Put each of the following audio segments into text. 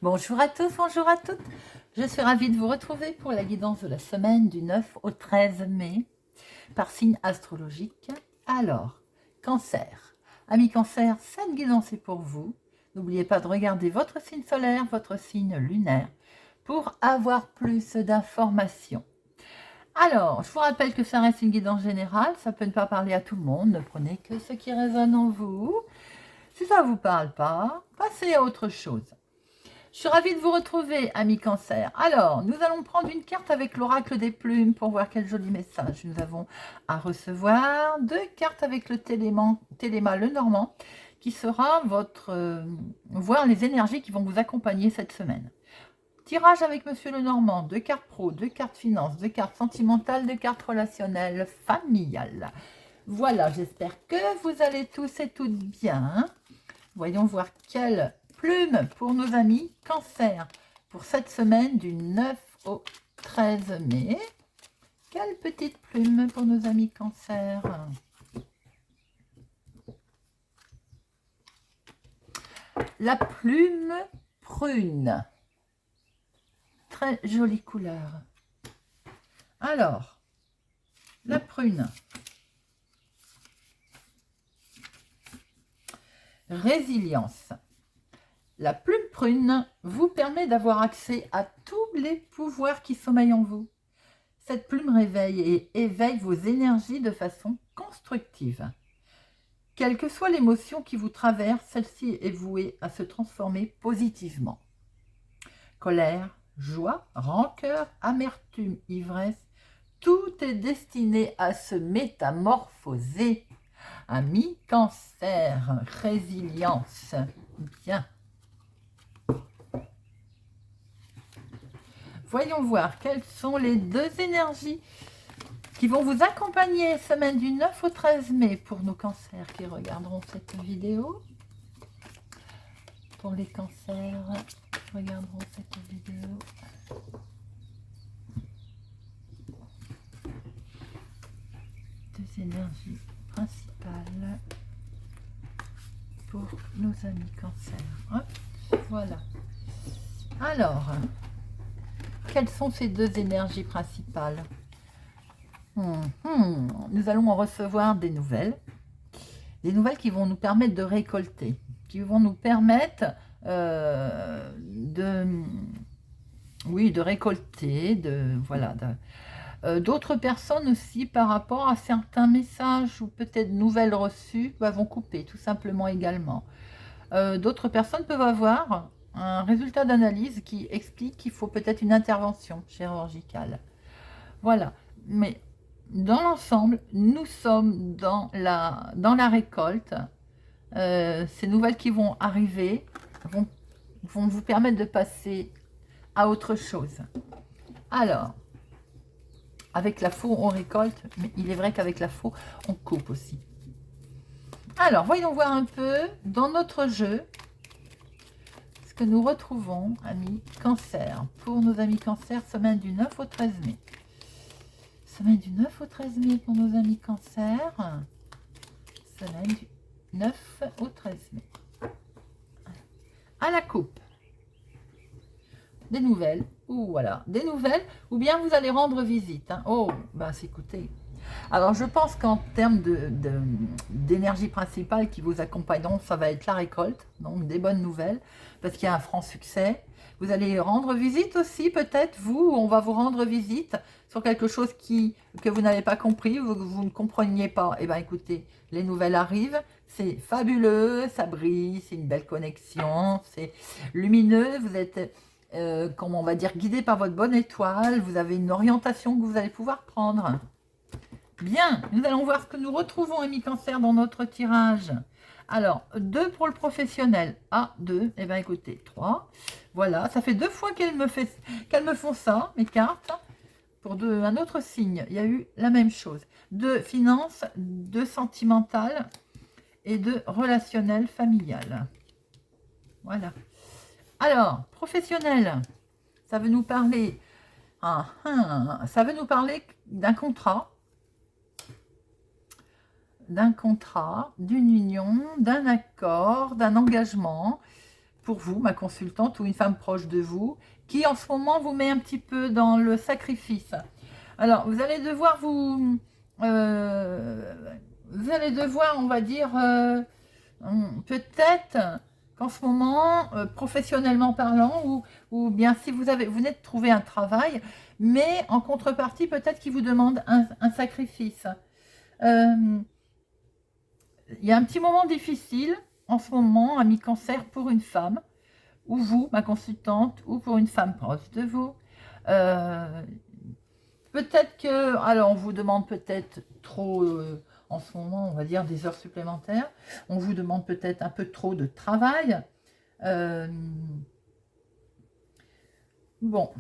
Bonjour à tous, bonjour à toutes. Je suis ravie de vous retrouver pour la guidance de la semaine du 9 au 13 mai par signe astrologique. Alors, Cancer. Amis Cancer, cette guidance est pour vous. N'oubliez pas de regarder votre signe solaire, votre signe lunaire pour avoir plus d'informations. Alors, je vous rappelle que ça reste une guidance générale, ça peut ne pas parler à tout le monde, ne prenez que ce qui résonne en vous. Si ça ne vous parle pas, passez à autre chose. Je suis ravie de vous retrouver, amis Cancer. Alors, nous allons prendre une carte avec l'oracle des plumes pour voir quel joli message nous avons à recevoir. 2 cartes avec le Téléma Lenormand, qui sera votre... voir les énergies qui vont vous accompagner cette semaine. Tirage avec Monsieur Lenormand, 2 cartes pro, 2 cartes finance, 2 cartes sentimentales, 2 cartes relationnelles, familiales. Voilà, j'espère que vous allez tous et toutes bien. Voyons voir quelle plume pour nos amis Cancer pour cette semaine du 9 au 13 mai. Quelle petite plume pour nos amis Cancer. La plume prune. Très jolie couleur. Alors, la prune. Résilience. La plume prune vous permet d'avoir accès à tous les pouvoirs qui sommeillent en vous. Cette plume réveille et éveille vos énergies de façon constructive. Quelle que soit l'émotion qui vous traverse, celle-ci est vouée à se transformer positivement. Colère, joie, rancœur, amertume, ivresse, tout est destiné à se métamorphoser. Amis Cancer, résilience, bien. Voyons voir quelles sont les 2 énergies qui vont vous accompagner semaine du 9 au 13 mai pour nos cancers qui regarderont cette vidéo. Pour les cancers qui regarderont cette vidéo. Deux énergies principales pour nos amis cancers. Hop, voilà. Alors, quelles sont ces 2 énergies principales? Nous allons en recevoir des nouvelles qui vont nous permettre de récolter, qui vont nous permettre de récolter, d'autres personnes aussi par rapport à certains messages ou peut-être nouvelles reçues vont couper tout simplement également. D'autres personnes peuvent avoir un résultat d'analyse qui explique qu'il faut peut-être une intervention chirurgicale. Voilà, mais dans l'ensemble, nous sommes dans la récolte. Ces nouvelles qui vont arriver vont vous permettre de passer à autre chose. Alors, avec la faux, on récolte, mais il est vrai qu'avec la faux, on coupe aussi. Alors, voyons voir un peu dans notre jeu ce que nous retrouvons, amis Cancer, pour nos amis Cancer, semaine du 9 au 13 mai. Semaine du 9 au 13 mai pour nos amis Cancer. Semaine du 9 au 13 mai. À la coupe. Des nouvelles. Ou voilà, des nouvelles. Ou bien vous allez rendre visite. Hein. Oh, bah écoutez. Alors je pense qu'en termes d'énergie principale qui vous accompagneront, ça va être la récolte. Donc des bonnes nouvelles. Parce qu'il y a un franc succès. Vous allez rendre visite aussi, peut-être, vous, on va vous rendre visite sur quelque chose que vous n'avez pas compris, vous ne compreniez pas. Eh bien, écoutez, les nouvelles arrivent, c'est fabuleux, ça brille, c'est une belle connexion, c'est lumineux, vous êtes, comment on va dire, guidé par votre bonne étoile, vous avez une orientation que vous allez pouvoir prendre. Bien, nous allons voir ce que nous retrouvons, amis Cancer, dans notre tirage. Alors, 2 pour le professionnel. Ah, 2. Eh bien, écoutez, 3. Voilà, ça fait 2 fois qu'elles me font ça, mes cartes. Pour un autre signe, il y a eu la même chose. 2 finances, 2 sentimentales et 2 relationnel familial. Voilà. Alors, professionnel, ça veut nous parler... ça veut nous parler d'un contrat, d'une union, d'un accord, d'un engagement pour vous, ma consultante, ou une femme proche de vous, qui en ce moment vous met un petit peu dans le sacrifice. Alors, vous allez devoir vous allez devoir, on va dire, peut-être qu'en ce moment, professionnellement parlant, ou bien si vous venez de trouver un travail, mais en contrepartie, peut-être qu'il vous demande un sacrifice. Il y a un petit moment difficile en ce moment, ami cancer, pour une femme, ou vous, ma consultante, ou pour une femme proche de vous. Peut-être que, alors on vous demande peut-être trop, en ce moment, on va dire des heures supplémentaires. On vous demande peut-être un peu trop de travail. Bon,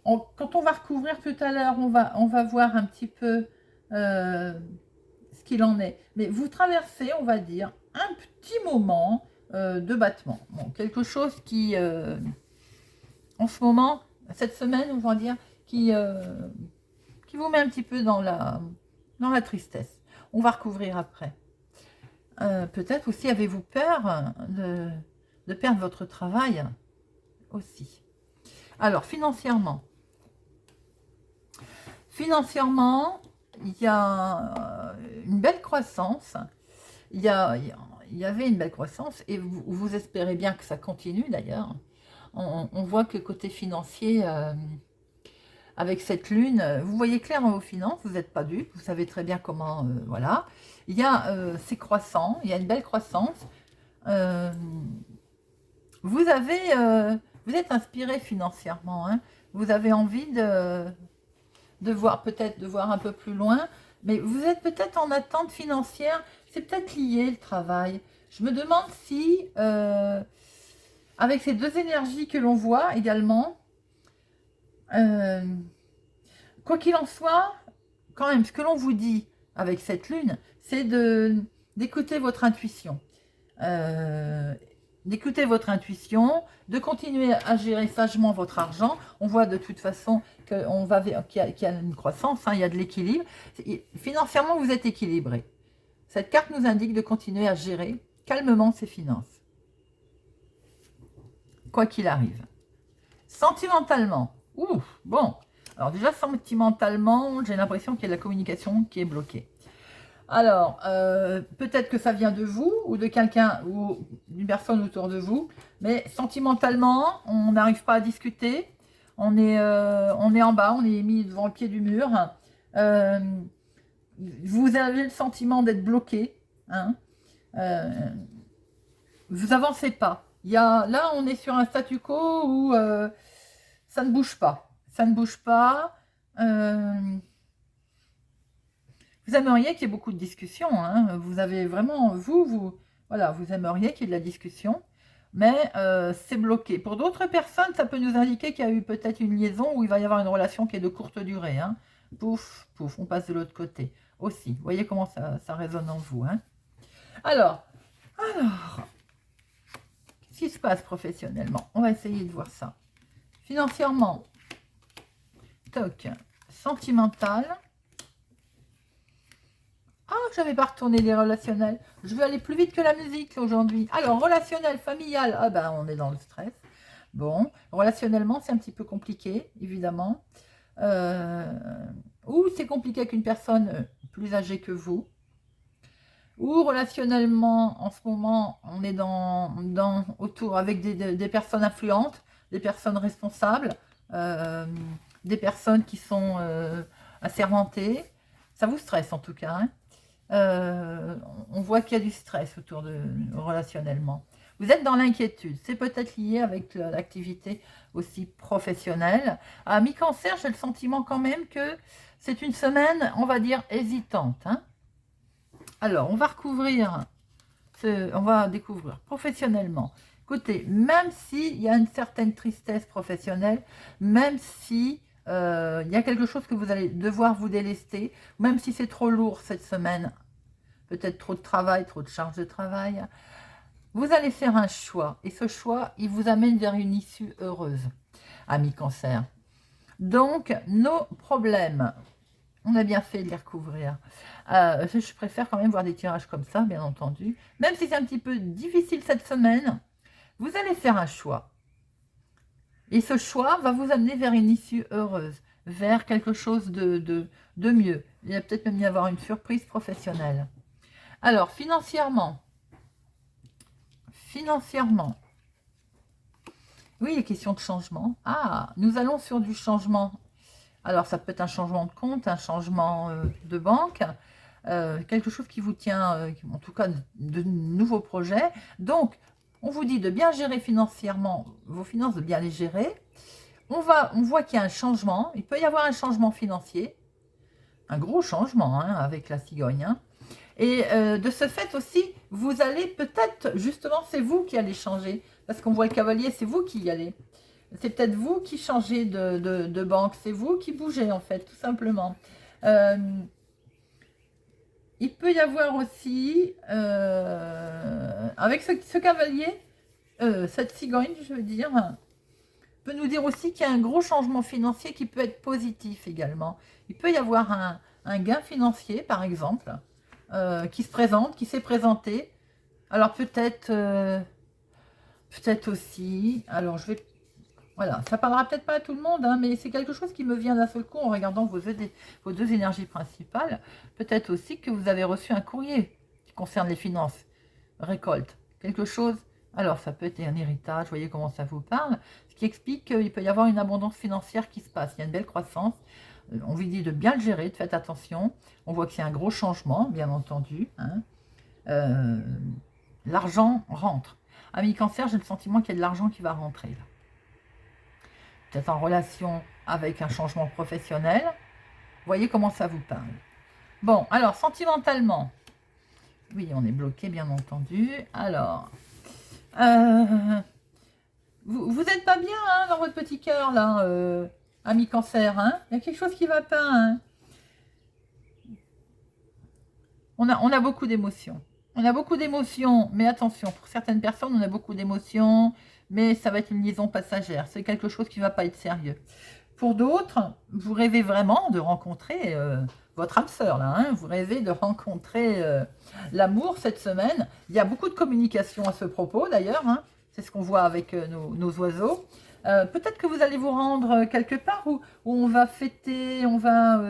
quand on va recouvrir tout à l'heure, on va voir un petit peu ce qu'il en est. Mais vous traversez, on va dire, un petit moment de battement. Bon, quelque chose qui, en ce moment, cette semaine, on va dire, qui vous met un petit peu dans la tristesse. On va recouvrir après. Peut-être aussi avez-vous peur de perdre votre travail aussi. Alors, financièrement, il y a une belle croissance. Il y avait une belle croissance et vous espérez bien que ça continue d'ailleurs. On voit que côté financier, avec cette lune, vous voyez clair dans vos finances, vous n'êtes pas dupe, vous savez très bien comment, voilà. Il y a, c'est croissant, il y a une belle croissance. Vous êtes inspiré financièrement, hein. Vous avez envie de voir un peu plus loin, mais vous êtes peut-être en attente financière, c'est peut-être lié le travail. Je me demande si, avec ces deux énergies que l'on voit également, quoi qu'il en soit, quand même, ce que l'on vous dit avec cette lune, c'est d'écouter votre intuition. D'écouter votre intuition, de continuer à gérer sagement votre argent. On voit de toute façon qu'il y a une croissance, hein, il y a de l'équilibre. Financièrement, vous êtes équilibré. Cette carte nous indique de continuer à gérer calmement ses finances. Quoi qu'il arrive. Sentimentalement, bon. Alors déjà, sentimentalement, j'ai l'impression qu'il y a de la communication qui est bloquée. Alors, peut-être que ça vient de vous ou de quelqu'un ou d'une personne autour de vous, mais sentimentalement, on n'arrive pas à discuter. On est en bas, on est mis devant le pied du mur. Vous avez le sentiment d'être bloqué. Hein, vous avancez pas. Là, on est sur un statu quo où ça ne bouge pas. Ça ne bouge pas. Vous aimeriez qu'il y ait beaucoup de discussions. Hein. Vous avez vraiment, voilà, vous aimeriez qu'il y ait de la discussion, mais c'est bloqué. Pour d'autres personnes, ça peut nous indiquer qu'il y a eu peut-être une liaison où il va y avoir une relation qui est de courte durée. Hein. Pouf, pouf, on passe de l'autre côté aussi. Vous voyez comment ça résonne en vous. Hein. Alors, qu'est-ce qui se passe professionnellement? On va essayer de voir ça. Financièrement, toc, sentimental. Ah, je n'avais pas retourné les relationnels. Je veux aller plus vite que la musique aujourd'hui. Alors, relationnel, familial. Ah ben, on est dans le stress. Bon, relationnellement, c'est un petit peu compliqué, évidemment. Ou c'est compliqué avec une personne plus âgée que vous. Ou relationnellement, en ce moment, on est autour avec des personnes influentes, des personnes responsables, des personnes qui sont assermentées. Ça vous stresse en tout cas. Hein. On voit qu'il y a du stress autour de relationnellement. Vous êtes dans l'inquiétude. C'est peut-être lié avec l'activité aussi professionnelle. À mi-cancer, j'ai le sentiment quand même que c'est une semaine, on va dire, hésitante. Hein. Alors, on va découvrir professionnellement. Écoutez, même s'il y a une certaine tristesse professionnelle, même si il y a quelque chose que vous allez devoir vous délester, même si c'est trop lourd cette semaine, peut-être trop de travail, trop de charge de travail, vous allez faire un choix. Et ce choix, il vous amène vers une issue heureuse, ami cancer. Donc, nos problèmes, on a bien fait de les recouvrir. Je préfère quand même voir des tirages comme ça, bien entendu. Même si c'est un petit peu difficile cette semaine, vous allez faire un choix. Et ce choix va vous amener vers une issue heureuse, vers quelque chose de mieux. Il va peut-être même y avoir une surprise professionnelle. Alors, financièrement, oui, les questions de changement. Ah, nous allons sur du changement. Alors, ça peut être un changement de compte, un changement de banque, quelque chose qui vous tient, en tout cas, de nouveaux projets. Donc, on vous dit de bien gérer financièrement vos finances, de bien les gérer. On voit qu'il y a un changement. Il peut y avoir un changement financier, un gros changement hein, avec la cigogne. Hein. Et de ce fait aussi, vous allez peut-être, justement, c'est vous qui allez changer. Parce qu'on voit le cavalier, c'est vous qui y allez. C'est peut-être vous qui changez de banque. C'est vous qui bougez, en fait, tout simplement. Il peut y avoir aussi, avec ce cavalier, cette cigogne, je veux dire, peut nous dire aussi qu'il y a un gros changement financier qui peut être positif également. Il peut y avoir un gain financier, par exemple, qui se présente, qui s'est présenté. Alors peut-être aussi, alors je vais, voilà, ça parlera peut-être pas à tout le monde, hein, mais c'est quelque chose qui me vient d'un seul coup en regardant vos deux énergies principales. Peut-être aussi que vous avez reçu un courrier qui concerne les finances, récolte, quelque chose. Alors ça peut être un héritage, vous voyez comment ça vous parle, ce qui explique qu'il peut y avoir une abondance financière qui se passe, il y a une belle croissance. On vous dit de bien le gérer, de faire attention. On voit qu'il y a un gros changement, bien entendu. Hein. L'argent rentre. Ami Cancer, j'ai le sentiment qu'il y a de l'argent qui va rentrer. Là. Peut-être en relation avec un changement professionnel. Voyez comment ça vous parle. Bon, alors, sentimentalement. Oui, on est bloqué, bien entendu. Alors, vous n'êtes pas bien hein, dans votre petit cœur, là, ami Cancer. Hein. Il y a quelque chose qui ne va pas. Hein. On a beaucoup d'émotions. On a beaucoup d'émotions, mais attention, pour certaines personnes, on a beaucoup d'émotions, mais ça va être une liaison passagère. C'est quelque chose qui ne va pas être sérieux. Pour d'autres, vous rêvez vraiment de rencontrer votre âme sœur, là. Hein, vous rêvez de rencontrer l'amour cette semaine. Il y a beaucoup de communication à ce propos, d'ailleurs. Hein, c'est ce qu'on voit avec nos oiseaux. Peut-être que vous allez vous rendre quelque part où on va fêter, on va...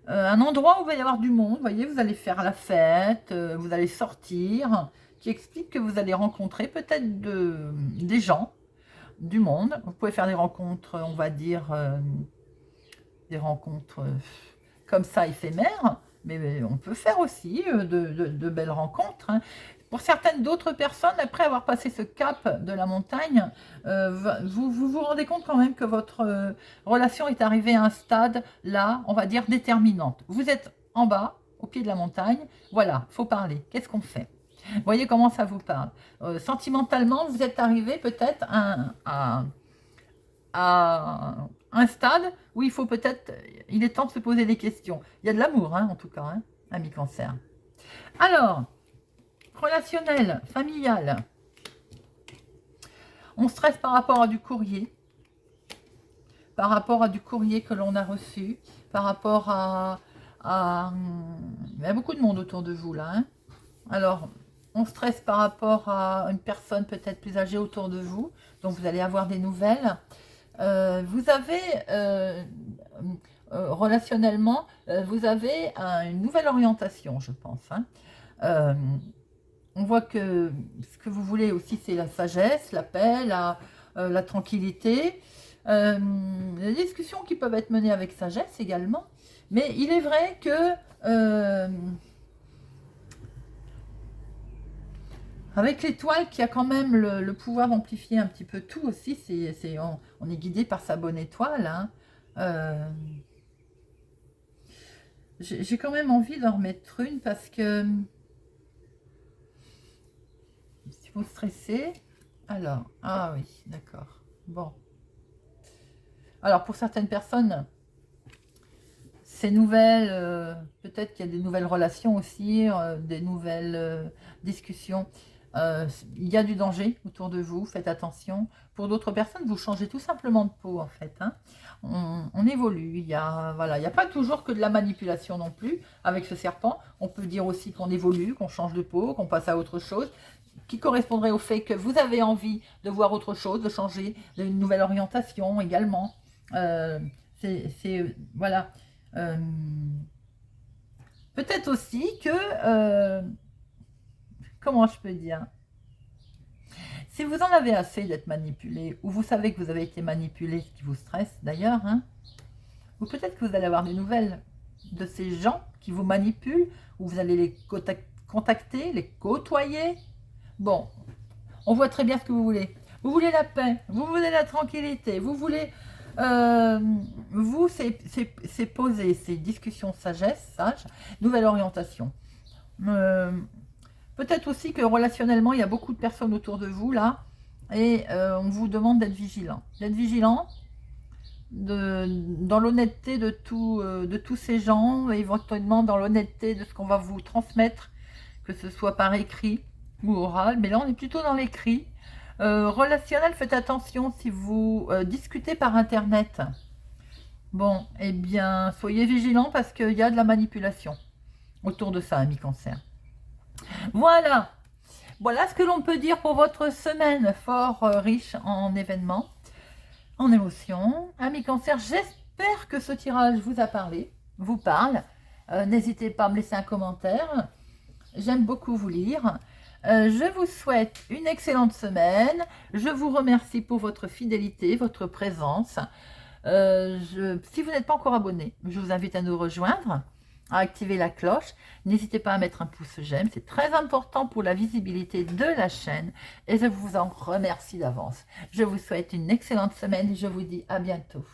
un endroit où il va y avoir du monde, vous voyez, vous allez faire la fête, vous allez sortir, qui explique que vous allez rencontrer peut-être des gens, du monde. Vous pouvez faire des rencontres, on va dire, des rencontres comme ça éphémères, mais on peut faire aussi de belles rencontres. Hein. Pour certaines d'autres personnes, après avoir passé ce cap de la montagne, vous rendez compte quand même que votre relation est arrivée à un stade, là, on va dire, déterminante. Vous êtes en bas, au pied de la montagne, voilà, il faut parler. Qu'est-ce qu'on fait? Vous voyez comment ça vous parle. Sentimentalement, vous êtes arrivé peut-être à un stade où il faut peut-être, il est temps de se poser des questions. Il y a de l'amour, hein, en tout cas, hein, ami Cancer. Alors, relationnel, familial. On stresse par rapport à du courrier, que l'on a reçu, par rapport il y a beaucoup de monde autour de vous, là. Hein. Alors, on stresse par rapport à une personne peut-être plus âgée autour de vous, donc vous allez avoir des nouvelles. Vous avez, relationnellement, vous avez une nouvelle orientation, je pense. Hein. On voit que ce que vous voulez aussi, c'est la sagesse, la paix, la tranquillité. Les discussions qui peuvent être menées avec sagesse également. Mais il est vrai que avec l'étoile qui a quand même le pouvoir d'amplifier un petit peu tout aussi, on est guidé par sa bonne étoile. Hein. J'ai quand même envie d'en remettre une parce que si vous stressez, alors, ah oui, d'accord, bon. Alors pour certaines personnes, ces nouvelles, peut-être qu'il y a des nouvelles relations aussi, des nouvelles discussions. Il y a du danger autour de vous, faites attention. Pour d'autres personnes, vous changez tout simplement de peau en fait. Hein. On évolue, il n'y a pas toujours que de la manipulation non plus avec ce serpent. On peut dire aussi qu'on évolue, qu'on change de peau, qu'on passe à autre chose. qui correspondrait au fait que vous avez envie de voir autre chose, de changer, d'une nouvelle orientation également. Voilà. Peut-être aussi que, comment je peux dire, si vous en avez assez d'être manipulé, ou vous savez que vous avez été manipulé, ce qui vous stresse d'ailleurs, hein, ou peut-être que vous allez avoir des nouvelles de ces gens qui vous manipulent, ou vous allez les contacter, les côtoyer. Bon, on voit très bien ce que vous voulez. Vous voulez la paix, vous voulez la tranquillité, vous voulez... vous, c'est poser ces discussions sagesse, sage, nouvelle orientation. Peut-être aussi que relationnellement, il y a beaucoup de personnes autour de vous, là, et on vous demande d'être vigilant. D'être vigilant dans l'honnêteté de tous ces gens, et éventuellement dans l'honnêteté de ce qu'on va vous transmettre, que ce soit par écrit ou oral, mais là on est plutôt dans l'écrit. Relationnel, faites attention si vous discutez par internet. Bon, eh bien, soyez vigilants parce qu'il y a de la manipulation autour de ça, amis cancer. Voilà, voilà ce que l'on peut dire pour votre semaine fort riche en événements, en émotions. Amis cancer, j'espère que ce tirage vous a parlé, vous parle. N'hésitez pas à me laisser un commentaire. J'aime beaucoup vous lire. Je vous souhaite une excellente semaine. Je vous remercie pour votre fidélité, votre présence. Si vous n'êtes pas encore abonné, je vous invite à nous rejoindre, à activer la cloche. N'hésitez pas à mettre un pouce j'aime, c'est très important pour la visibilité de la chaîne et je vous en remercie d'avance. Je vous souhaite une excellente semaine et je vous dis à bientôt.